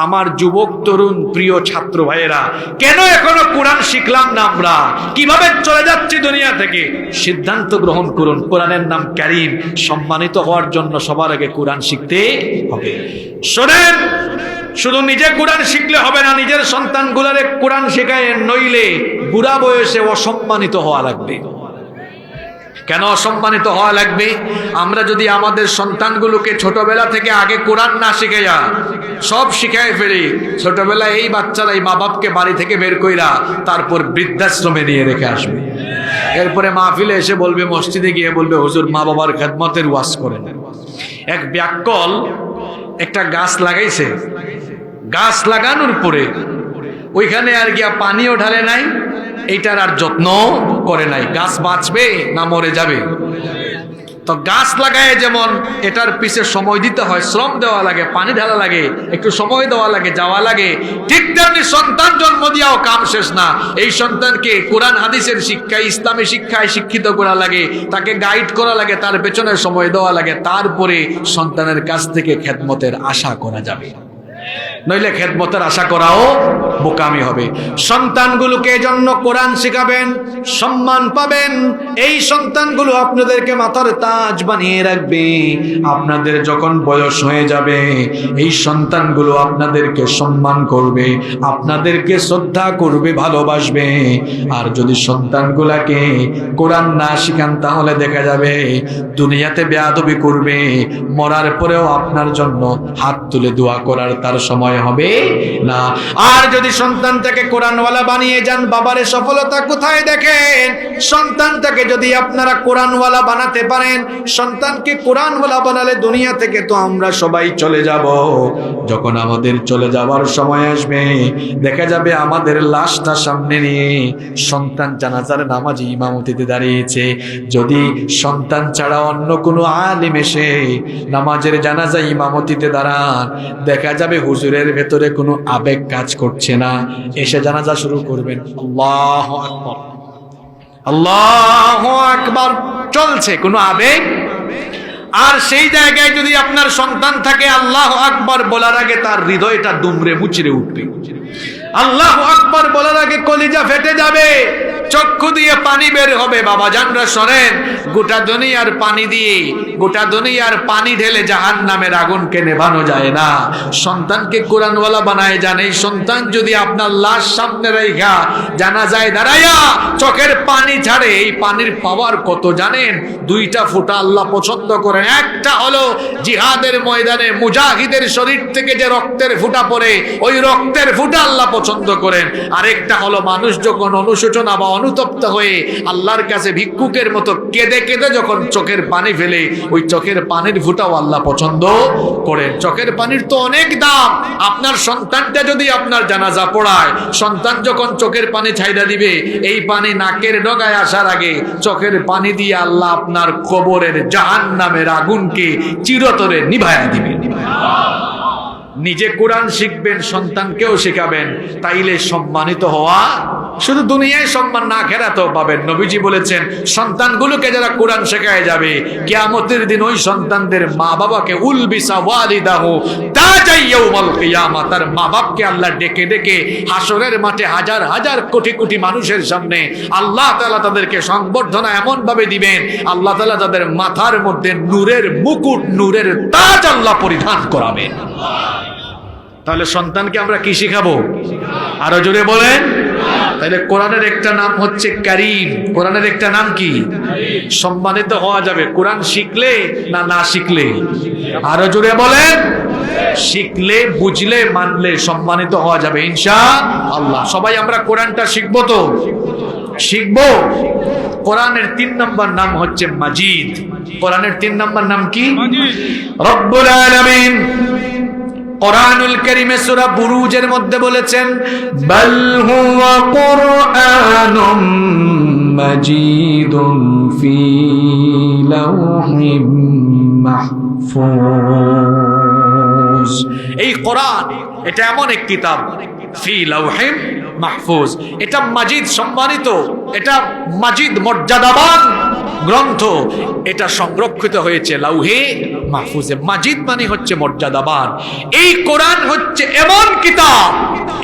আমার যুবক তরুণ প্রিয় ছাত্র ভাইয়েরা, কেন এখনো কোরআন শিখলাম না আমরা? কিভাবে চলে যাচ্ছি দুনিয়া থেকে? সিদ্ধান্ত গ্রহণ করুন। কোরআনের নাম কারীম, সম্মানিত হওয়ার জন্য সবার আগে কোরআন শিখতে হবে। শোনেন, শুধু নিজে কোরআন শিখলে হবে না, নিজের সন্তানগুলোরে কোরআন শেখায়, নইলে বুড়া বয়সে অসম্মানিত হওয়া লাগবে। কেন অসম্মানিত হওয়া লাগবে? আমরা যদি আমাদের সন্তানগুলোকে ছোটবেলা থেকে আগে কোরআন না শিখাইয়া সব শিখাই ফেলি, ছোটবেলায় এই বাচ্চারা এই মা বাপকে বাড়ি থেকে বের কইরা তারপর বৃদ্ধাশ্রমে নিয়ে রেখে আসবে। এরপরে মাহফিলে এসে বলবে, মসজিদে গিয়ে বলবে, হুজুর মা বাবার খেদমতের ওয়াজ করেন। এক ব্যাককল একটা গাছ লাগাইছে, গাছ লাগানোর পরে ওইখানে আর গিয়া পানিও ঢালে নাই, এইটার আর যত্ন করে নাই। গাছ বাঁচবে না মরে যাবে? তো গাছ লাগায় যেমন এটার পিছে সময় দিতে হয়, শ্রম দেওয়া লাগে, পানি ঢালা লাগে, একটু সময় দেওয়া লাগে, যাওয়া লাগে, ঠিক তেমনি সন্তান জন্ম দিয়াও কাম শেষ না। এই সন্তানকে কোরআন হাদিসের শিক্ষায়, ইসলামী শিক্ষায় শিক্ষিত করা লাগে, তাকে গাইড করা লাগে, তার পেছনে সময় দেওয়া লাগে, তারপরে সন্তানের কাছ থেকে খেদমতের আশা করা যাবে। নইলে খেদমতের আশা করাও বোকামি হবে। সন্তানগুলোকে এজন্য কোরআন শিখাবেন, সম্মান পাবেন। এই সন্তানগুলো আপনাদেরকে মাথার তাজ বানিয়ে রাখবে। আপনাদের যখন বয়স হয়ে যাবে, এই সন্তানগুলো আপনাদেরকে সম্মান করবে, আপনাদেরকে শ্রদ্ধা করবে, ভালোবাসবে। আর যদি সন্তানগুলাকে কোরআন না শিখান, তাহলে দেখা যাবে দুনিয়াতে বেয়াদবি করবে, মরার পরেও আপনার জন্য হাত তুলে দোয়া করার তার সময় হবে না। আর যদি সন্তানটাকে কোরআনওয়ালা বানিয়ে যান, বাবারে সফলতা কোথায় দেখেন? সন্তানটাকে যদি আপনারা কোরআনওয়ালা বানাতে পারেন, সন্তানকে কোরআনওয়ালা বানালে দুনিয়া থেকে তো আমরা সবাই চলে যাব। যখন আমাদের চলে যাওয়ার সময় আসবে, দেখা যাবে আমাদের লাশটা সামনে নিয়ে সন্তান জানাজার নামাজি ইমামতিতে দাঁড়িয়েছে। যদি সন্তান ছাড়া অন্য কোনো আলিম এসে নামাজের জানাজা ইমামতিতে দাঁড়ান, দেখা যাবে হুজুরের ভেতরে কোনো আবেগ কাজ করছে না, এসে জানাজা শুরু করবেন, আল্লাহু আকবার, আল্লাহু আকবার চলছে, কোনো আবেগ। আর সেই জায়গায় যদি আপনার সন্তান থাকে, আল্লাহু আকবার বলার আগে তার হৃদয়টা দুমড়ে মুচড়ে উঠবে, আল্লাহু আকবার বলার আগে কলিজা ফেটে যাবে, চক্ষু দিয়ে পানি বের হবে। বাবা জানরা শোনেন, গোটা দুনিয়ার পানি দিয়ে, গোটা দুনিয়ার পানি ঢেলে জাহান্নামের আগুনকে নেভানো যায় না। সন্তানকে কোরআনওয়ালা বানায় যান। এই সন্তান যদি আপনার লাশ সামনে রেখা জানাজায় দাঁড়াইয়া চোখের পানি ছাড়ে, এই পানির পাওয়ার কত জানেন? দুইটা ফোঁটা আল্লাহ পছন্দ করেন। একটা হলো জিহাদের ময়দানে মুজাহিদের শরীর থেকে যে রক্তের ফোঁটা পড়ে, ওই রক্তের ফোঁটা আল্লাহ পছন্দ করেন। আরেকটা হলো মানুষ যখন অনুশোচনা বা অনুতপ্ত হয়ে আল্লাহর কাছে ভিক্ষুকের মতো কেঁদে কেঁদে যখন চোখের পানি ফেলে, ওই চোখের পানির ফোঁটাও আল্লাহ পছন্দ করেন। চোখের পানির তো অনেক দাম। আপনার সন্তানটা যদি আপনার জানাজা পড়ায়, সন্তান যখন চোখের পানি ছাইড়া দিবে, এই পানি নাকের ডগায় আসার আগে চোখের পানি দিয়ে আল্লাহ আপনার কবরের জাহান্নামের আগুনকে চিরতরে নিভায়া দিবে। নিজে কোরআন শিখবেন, সন্তানকেও শেখাবেন, তাইলে সম্মানিত হওয়া, শুধু দুনিয়ায় সম্মান না, আখিরাতেও পাবেন। নবীজি বলেছেন, সন্তানগুলোকে যারা কোরআন শেখায় যাবে, কিয়ামতের দিন ওই সন্তানদের মা বাবাকে উলবিসা ওয়ালিদাহু তাজাই ইয়াউমাল কিয়ামা, তার মা বাপকে আল্লাহ ডেকে ডেকে হাসরের মাঠে হাজার হাজার কোটি কোটি মানুষের সামনে আল্লাহ তাআলা তাদেরকে সংবর্ধনা এমন ভাবে দিবেন, আল্লাহ তাআলা তাদের মাথার মধ্যে নূরের মুকুট, নূরের তাজ আল্লাহ পরিধান করাবেন। তাহলে সন্তানকে আমরা কি শিখাবো? আরো জোরে বলেন। তাহলে কোরআনের একটা নাম হচ্ছে কারীম। কোরআনের একটা নাম কি? সম্মানিত হওয়া যাবে কোরআন শিখলে না না শিখলে? আরো জোরে বলেন। শিখলে, বুঝলে, মানলে সম্মানিত হওয়া যাবে ইনশাআল্লাহ। সবাই আমরা কোরআনটা শিখবো তো? শিখবো। কোরআনের 3 নম্বর নাম হচ্ছে মাজিদ। কোরআনের 3 নম্বর নাম কি? রব্বুল আলামিন কোরআনুল কারীমে সূরা বুরুজের মধ্যে বলেছেন, বাল হুয়া কুরআনুম মাজিদুন ফি লাওহিম মাহফুজ। এই কোরআন, এটা এমন এক কিতাব, ফি লাওহিম মাহফুজ, এটা মাজিদ, সম্মানিত, এটা মাজিদ, মর্যাদাবান গ্রন্থ, এটা সংরক্ষিত হয়েছে লাউহে মাহফুজে। মাজিদ মানে হচ্ছে মর্যাদাবান। এই কোরআন হচ্ছে এমন কিতাব,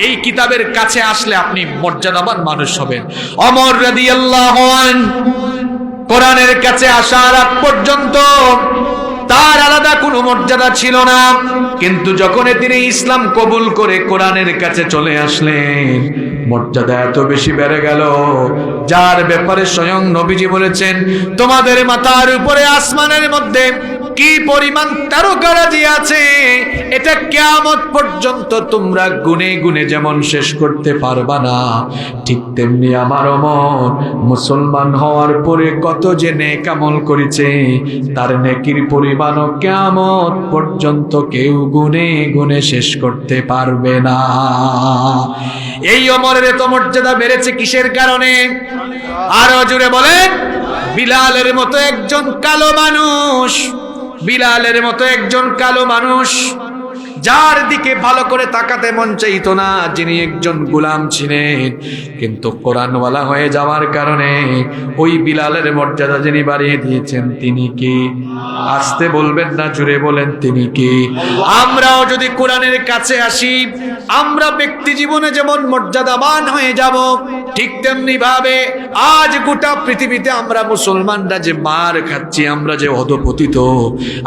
এই কিতাবের কাছে আসলে আপনি মর্যাদাবান মানুষ হবেন। ওমর রাদিয়াল্লাহু আনহু কোরআনের কাছে আসার আগ পর্যন্ত তার আলাদা কোনো মর্যাদা ছিল না, কিন্তু যখন তিনি ইসলাম কবুল করে কোরআনের কাছে চলে আসলেন, মর্যাদা এত বেশি বেড়ে গেল, যার ব্যাপারে স্বয়ং নবীজি বলেছেন, তোমাদের মাথার উপরে আসমানের মধ্যে কি পরিমাণ তারকারাজি আছে, এটা কিয়ামত পর্যন্ত তোমরা গুনে গুনে যেমন শেষ করতে পারবা না, ঠিক তেমনি আমার ওমর মুসলমান হওয়ার পরে কত যে নেক আমল করেছে, তার নেকির পরিমাণও কিয়ামত পর্যন্ত কেউ গুনে গুনে শেষ করতে পারবে না। এই ওমরের এত মর্যাদা বেড়েছে কিসের কারণে? আরো জুড়ে বলেন। বিলালের মতো একজন কালো মানুষ, বিলালের মতো একজন কালো মানুষ, যার দিকে ভালো করে তাকাতে মন চাইতো না, যিনি একজন গোলাম ছিলেন, কিন্তু কোরআনওয়ালা হয়ে যাওয়ার কারণে ওই বিলালের মর্যাদা যিনি বাড়িয়ে দিয়েছেন, তিনি কি? আসতে বলবেন না, জুড়ে বলেন, তিনি কি? আমরাও যদি কোরআনের কাছে আসি, আমরা ব্যক্তি জীবনে যেমন মর্যাদাবান হয়ে যাব, ঠিক তেমনি ভাবে আজ গোটা পৃথিবীতে আমরা মুসলমানরা যে মার খাচ্ছি, আমরা যে অধপতিত,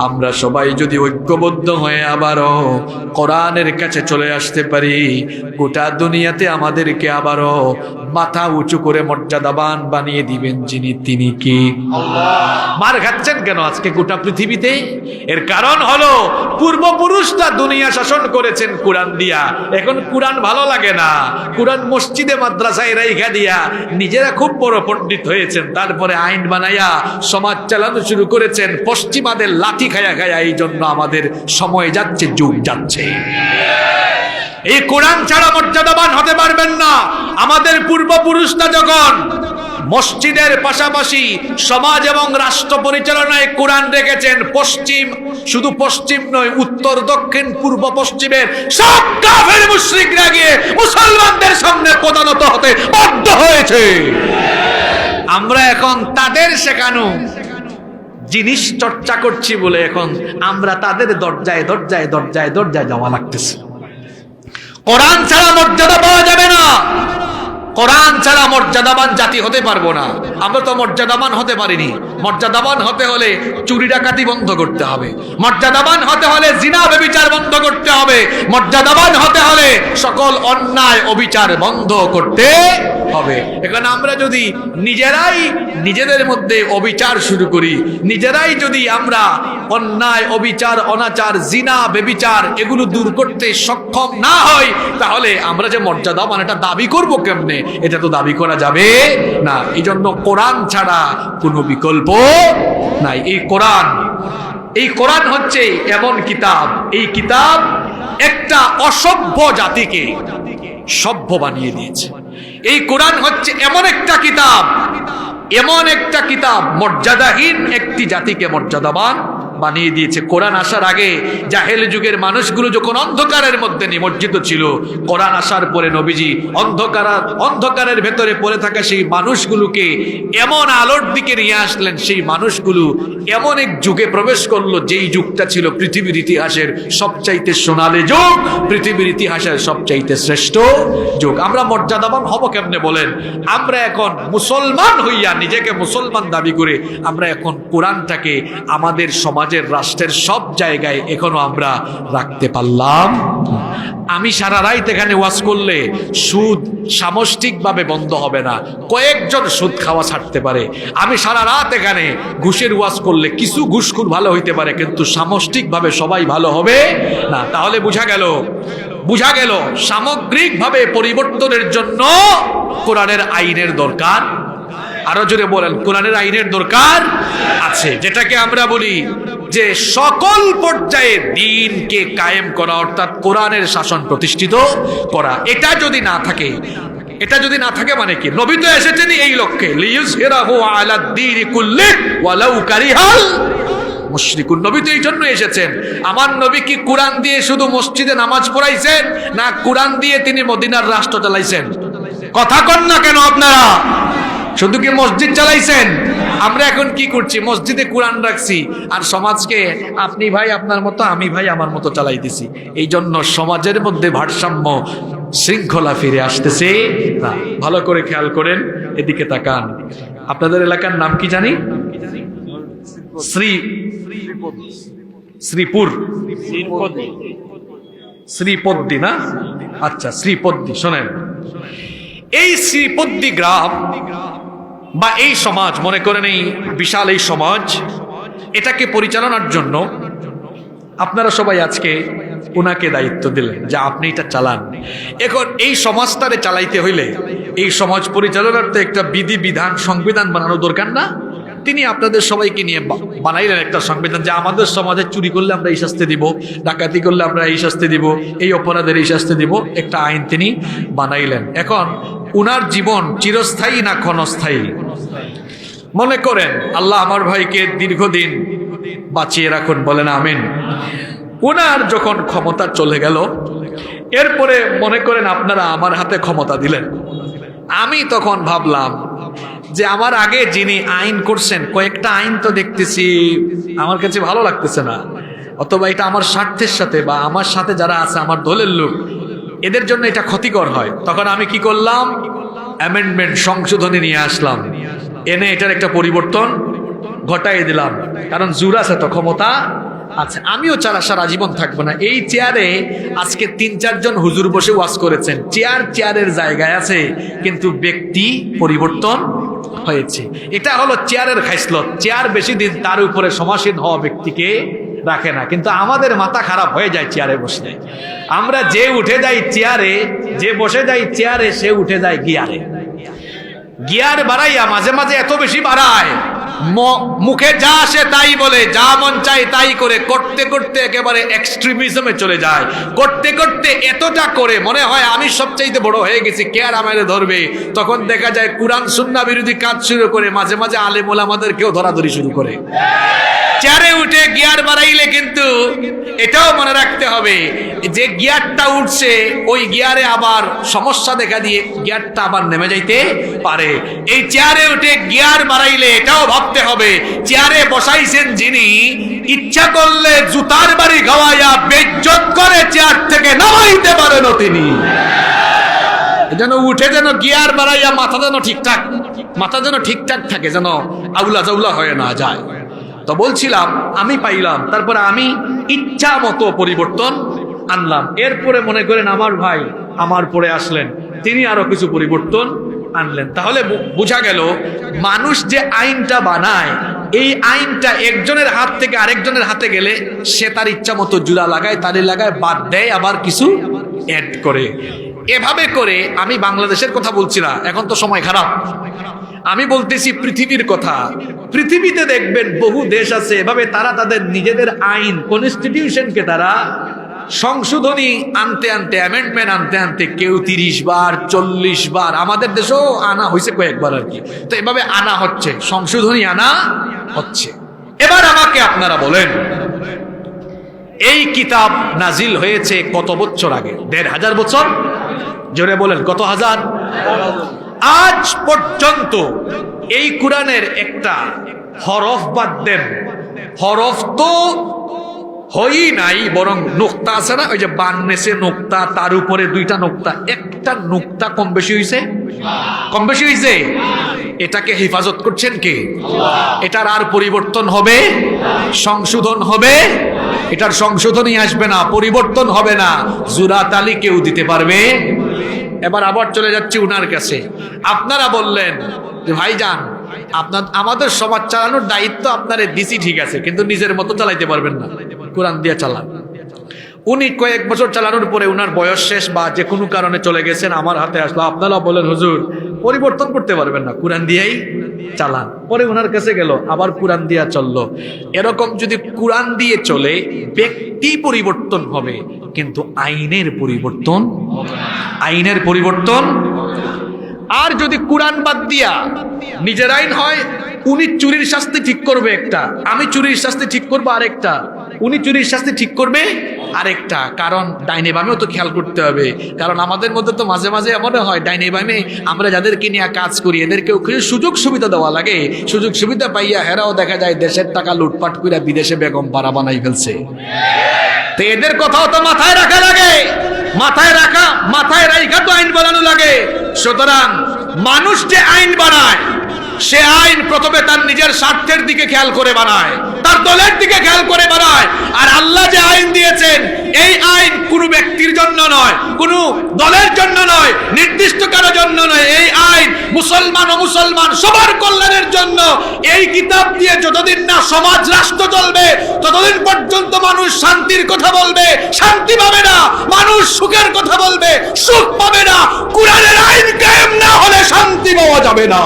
আমরা সবাই যদি ঐক্যবদ্ধ হয়ে আবারও কোরআনের কাছে চলে আসতে পারি, গোটা দুনিয়াতে আমাদেরকে আবারও মাথা উঁচু করে মর্যাদাবান বানিয়ে দিবেন যিনি, তিনি কি? মার খাচ্ছেন কেন আজকে গোটা পৃথিবীতে? এর কারণ হলো পূর্বপুরুষরা দুনিয়া শাসন করেছেন কোরআন দিয়া, এখন কোরআন ভালো লাগে না, কোরআন মসজিদে মাদ্রাসায় রাইখা দিয়া নিজেরা খুব বড় পণ্ডিত হয়েছেন, তারপরে আইন বানাইয়া সমাজ চালানো শুরু করেছেন পশ্চিমাদের লাঠি খায়া খায়া। এই জন্য আমাদের সময় যাচ্ছে, যুগ যাচ্ছে। এই কোরআন ছাড়া মর্যাদাবান হতে পারবেন না। আমাদের পূর্বপুরুষরা যখন মসজিদের পাশাপাশি সমাজ এবং রাষ্ট্র পরিচালনায় কোরআন রেখেছেন, পশ্চিম, শুধু পশ্চিম নয়, উত্তর, দক্ষিণ, পূর্ব, পশ্চিমের সব কাফের মুশরিকরা গিয়ে মুসলমানদের সামনে প্রদানত হতে বাধ্য হয়েছে। আমরা এখন তাদের শেখানো জিনিস চর্চা করছি বলে এখন আমরা তাদের দরজায় দরজায় দরজায় দরজায় যাওয়া লাগতেছে। কোরআন ছাড়া মর্যাদা পাওয়া যাবে না, কোরআন ছাড়া মর্যাদাবান জাতি হতে পারবো না। আমরা তো মর্যাদাবান হতে পারিনি। মর্যাদাবান হতে হলে চুরি ডাকাতি বন্ধ করতে হবে, মর্যাদাবান হতে হলে জিনা ব্যভিচার বন্ধ করতে হবে, মর্যাদাবান হতে হলে সকল অন্যায় অবিচার বন্ধ করতে হবে। এখানে আমরা যদি নিজেরাই নিজেদের মধ্যে অবিচার শুরু করি, নিজেরাই যদি আমরা অন্যায় অবিচার অনাচার জিনা ব্যভিচার এগুলো দূর করতে সক্ষম না হই, তাহলে আমরা যে মর্যাদাবান এটা দাবি করব কেমনে? এটা তো দাবি করা যাবে না। এই জন্য কোরআন ছাড়া কোনো বিকল্প নাই। এই কোরআন হচ্ছে এমন কিতাব, এই কিতাব একটা অসভ্য জাতিকে সভ্য বানিয়ে দিয়েছে। এই কোরআন হচ্ছে এমন একটা কিতাব, এমন একটা কিতাব মর্যাদাহীন একটি জাতিকে মর্যাদাবান বানিয়ে দিয়েছে। কোরআন আসার আগে জাহেল যুগের মানুষগুলো যখন অন্ধকারের মধ্যে নিমজ্জিত ছিল, কোরআন আসার পরে নবীজি অন্ধকারের ভেতরে পড়ে থাকা সেই মানুষগুলোকে এমন আলোর দিকে নিয়ে আসলেন, সেই মানুষগুলো এমন এক যুগে প্রবেশ করলো যেই যুগটা ছিল পৃথিবীর ইতিহাসের সবচাইতে সোনালী যুগ, পৃথিবীর ইতিহাসের সবচাইতে শ্রেষ্ঠ যুগ। আমরা মর্যাদাবান হব কেমনে বলেন? আমরা এখন মুসলমান হইয়া নিজেকে মুসলমান দাবি করে আমরা এখন কোরআনটাকে আমাদের সমাজের রাষ্ট্রের সব জায়গায় এখনো আমরা রাখতে পারলাম। আমি সারা রাত এখানে ওয়াজ করলে সুদ সামষ্টিকভাবে বন্ধ হবে না, কয়েকজন সুদ খাওয়া ছাড়তে পারে। আমি সারা রাত এখানে ঘুষের ওয়াজ করলে কিছু ঘুষখোর ভালো হইতে পারে, কিন্তু সামষ্টিকভাবে সবাই ভালো হবে না। তাহলে বুঝা গেল সামগ্রিকভাবে পরিবর্তনের জন্য কোরআনের আইনের দরকার। আরো জোরে বলেন, কোরআনের আইনের দরকার আছে, যেটাকে আমরা বলি যে সকল পর্যায়ে দ্বীনকে কায়েম করা, অর্থাৎ কোরআনের শাসন প্রতিষ্ঠিত করা। এটা যদি না থাকে মানে কি? নবী তো এসেছেন এই লক্ষ্যে, লিইয়ুযহিরাহু আলাদ দীনি কুল্লিহি ওয়ালাউ কারিহাল মুশরিকুন। নবী তো এই জন্য এসেছেন। আমার নবী কি কোরআন দিয়ে শুধু মসজিদে নামাজ পড়াইছেন, না কোরআন দিয়ে তিনি মদিনার রাষ্ট্র চালাইছেন? কথা কন না কেন আপনারা? শুধু কি মসজিদ চালাইছেন? আমরা এখন কি করছি? মসজিদে কোরআন রাখছি আর সমাজকে আপনি ভাই আপনার মতো, আমি ভাই আমার মতো চালাইতেছি। এই জন্য সমাজের মধ্যে ভারসাম্য শৃঙ্খলা ফিরে আসতেছে না। ভালো করে খেয়াল করেন, এদিকে তাকান। আপনাদের এলাকার নাম কি জানি? শ্রীপুর, শ্রীপদ্দি না? আচ্ছা, শ্রীপদ্দি। শোনেন, এই শ্রীপদ্দি গ্রাম বা এই সমাজ, মনে করেন এই বিশাল এই সমাজ, এটাকে পরিচালনার জন্য আপনারা সবাই আজকে ওনাকে দায়িত্ব দিলেন যে আপনি এটা চালান। এখন এই সমাজটারে চালাইতে হইলে, এই সমাজ পরিচালনার তো একটা বিধি বিধান সংবিধান বানানো দরকার না? তিনি আপনাদের সবাইকে নিয়ে বানাইলেন একটা সংবিধান যে আমাদের সমাজে চুরি করলে আমরা এই শাস্তি দিব, ডাকাতি করলে আমরা এই শাস্তি দিব, এই অপরাধের এই শাস্তি দিব, একটা আইন তিনি বানাইলেন। এখন উনার জীবন চিরস্থায়ী না ক্ষণস্থায়ী? মনে করেন আল্লাহ আমার ভাইকে দীর্ঘদিন বাঁচিয়ে রাখুন, বলেন আমিন। উনার যখন ক্ষমতা চলে গেল, এরপরে মনে করেন আপনারা আমার হাতে ক্ষমতা দিলেন। আমি তখন ভাবলাম যে আমার আগে যিনি আইন করছেন, কয়েকটা আইন তো দেখতেছি আমার কাছে ভালো লাগতেছে না, অথবা এটা আমার স্বার্থের সাথে বা আমার সাথে যারা আছে আমার দলের লোক, এদের জন্য এটা ক্ষতিকর হয়। তখন আমি কি করলাম? অ্যামেন্ডমেন্ট, সংশোধনী নিয়ে আসলাম, এনে এটার একটা পরিবর্তন ঘটাই দিলাম। কারণ জোর আছে তো, ক্ষমতা আছে। আমিও সারা জীবন থাকবো না এই চেয়ারে। আজকে 3-4 জন হুজুর বসে ওয়াজ করেছেন, চেয়ারের জায়গায় আছে, কিন্তু ব্যক্তি পরিবর্তন হয়েছে। এটা হলো চেয়ারের খাইসলত। চেয়ার বেশি দিন তার উপরে সমাসীন হওয়া ব্যক্তিকে রাখে না। কিন্তু আমাদের মাথা খারাপ হয়ে যায় চেয়ারে বসলে। আমরা যে উঠে যাই চেয়ারে, যে বসে যাই চেয়ারে, সে উঠে যায় গিয়ারে। গিয়ার বাড়াইয়া মাঝে মাঝে এত বেশি বাড়ায়, মুখে যা আসে তাই বলে, যা মন চাই তাই করে, করতে করতে একেবারে এক্সট্রিমিজমে চলে যায়। করতে করতে এতটা করে মনে হয় আমি সবচাইতে বড় হয়ে গেছি, কে আর আমারে ধরবে। তখন দেখা যায় কোরআন সুন্নাহ বিরোধী কাজ শুরু করে, মাঝে মাঝে আলেম ওলামাদেরকেও ধরাধরি শুরু করে। চেয়ারে উঠে গিয়ার বাড়াইলে কিন্তু এটাও মনে রাখতে হবে যে গিয়ারটা উঠছে, ওই গিয়ারে আবার সমস্যা দেখা দিয়ে গিয়ারটা আবার নেমে যাইতে পারে। এই চেয়ারে উঠে গিয়ার বাড়াইলে এটাও ভাবতে হবে, চেয়ারে বসাইছেন যিনি, ইচ্ছা করলে জুতার বাড়ি খাওয়াইয়া বেজ্জত করে চেয়ার থেকে নামাইতে পারেন তিনি। যেন উঠে যেন গিয়ার বাড়াইয়া মাথা যেন ঠিকঠাক থাকে, যেন আউলা জাউলা হয়ে না যায়। তো বলছিলাম আমি পাইলাম, তারপরে আমি ইচ্ছা মতো পরিবর্তন আনলাম। এরপরে মনে করেন আমার ভাই আমার পরে আসলেন, তিনি আরো কিছু পরিবর্তন আনলেন। তাহলে বোঝা গেল মানুষ যে আইনটা বানায়, এই আইনটা একজনের হাত থেকে আরেকজনের হাতে গেলে সে তার ইচ্ছা মতো জুড়া লাগায়, তালি লাগায়, বাদ দেয়, আবার কিছু অ্যাড করে। এভাবে করে আমি বাংলাদেশের কথা বলছি না, এখন তো সময় খারাপ, আমি বলতেছি পৃথিবীর কথা। পৃথিবীতে দেখবেন বহু দেশ আছে এভাবে, তারা তাদের নিজেদের আইন কনস্টিটিউশনকে তারা সংশোধনী আনতে আনতে, অ্যামেন্ডমেন্ট আনতে আনতে, কেউ 30 বার 40 বার, আমাদের দেশেও আনা হয়েছে কয়েকবার আর কি। তো এভাবে আনা হচ্ছে, সংশোধনী আনা হচ্ছে। এবার আমাকে আপনারা বলেন, এই কিতাব নাজিল হয়েছে কত বছর আগে? 1500 বছর? জোরে বলেন, কত হাজার? আজ পর্যন্ত এই কোরআনের একটা হরফ বাদ দেন, হরফ তো হই নাই, বরং নোক্তা আছে না, ওই যে বান্নেসে নোক্তা, তার উপরে 2টা নোক্তা, একটা নোক্তা কম বেশি হয়েছে, কম বেশি হয়েছে। এটাকে হেফাজত করছেন কে? এটার আর পরিবর্তন হবে? সংশোধন হবে? এটার সংশোধনই আসবে না, পরিবর্তন হবে না, জুরাতালি কেউ দিতে পারবে? এবার আবার চলে যাচ্ছি উনার কাছে। আপনারা বললেন যে ভাইজান, আমাদের সমাজ চালানোর দায়িত্ব আপনারে দিছি, ঠিক আছে, কিন্তু নিজের মতো চালাইতে পারবেন না, কোরআন দিয়ে চালান। উনি কয়েক বছর চালানোর পরে উনার বয়স শেষ বা যে কোনো কারণে চলে গেছেন, আমার হাতে আসলো। আপনারা বলেন হুজুর পরিবর্তন করতে পারবেন না, কোরআন দিয়েই চালান। পরে উনার কাছে গেল, আবার কোরআন দিয়া চললো। এরকম যদি কোরআন দিয়ে চলে, ব্যক্তি পরিবর্তন হবে, কিন্তু আইনের পরিবর্তন, আইনের পরিবর্তন। আর যদি কোরআন বাদ দিয়া নিজের আইন হয়, উনি চুরির শাস্তি ঠিক করবে একটা, আমি চুরির শাস্তি ঠিক করবো আরেকটা, উনি চুরির শাস্তি ঠিক করবে আরেকটা কারণ ডাইনে বামেও তো খেয়াল করতে হবে, কারণ আমাদের মধ্যে তো মাঝে মাঝে এমনও হয় ডাইনে বামে আমরা যাদেরকে নিয়ে কাজ করি এদেরকেও কিছু সুযোগ সুবিধা দেওয়া লাগে, সুযোগ সুবিধা পাইয়া হেরাও দেখা যায় দেশের টাকা লুটপাট করে বিদেশে বেগম পাড়া বানাই ফেলছে। তো এদের কথাও তো মাথায় রাখা লাগে, মাথায় রাখা তো আইন বানানো লাগে। সুতরাং মানুষ যে আইন বানায় সে আইন প্রথমে তার নিজের স্বার্থের দিকে খেয়াল করে বানায়, তার দলের দিকে খেয়াল করে বানায়। আর আল্লাহ যে আইন দিয়েছেন এই আইন কোনো ব্যক্তির জন্য নয়, কোনো দলের জন্য নয়, নির্দিষ্ট কারোর জন্য নয়। এই আইন মুসলমান ও মুসলমান সবার কল্যাণের জন্য। এই কিতাব দিয়ে যতদিন না সমাজ রাষ্ট্র চলবে ততদিন পর্যন্ত মানুষ শান্তির কথা বলবে, শান্তি পাবে না। মানুষ সুখের কথা বলবে, সুখ পাবে না। কোরআনের আইন কায়েম না হলে শান্তি পাওয়া যাবে না।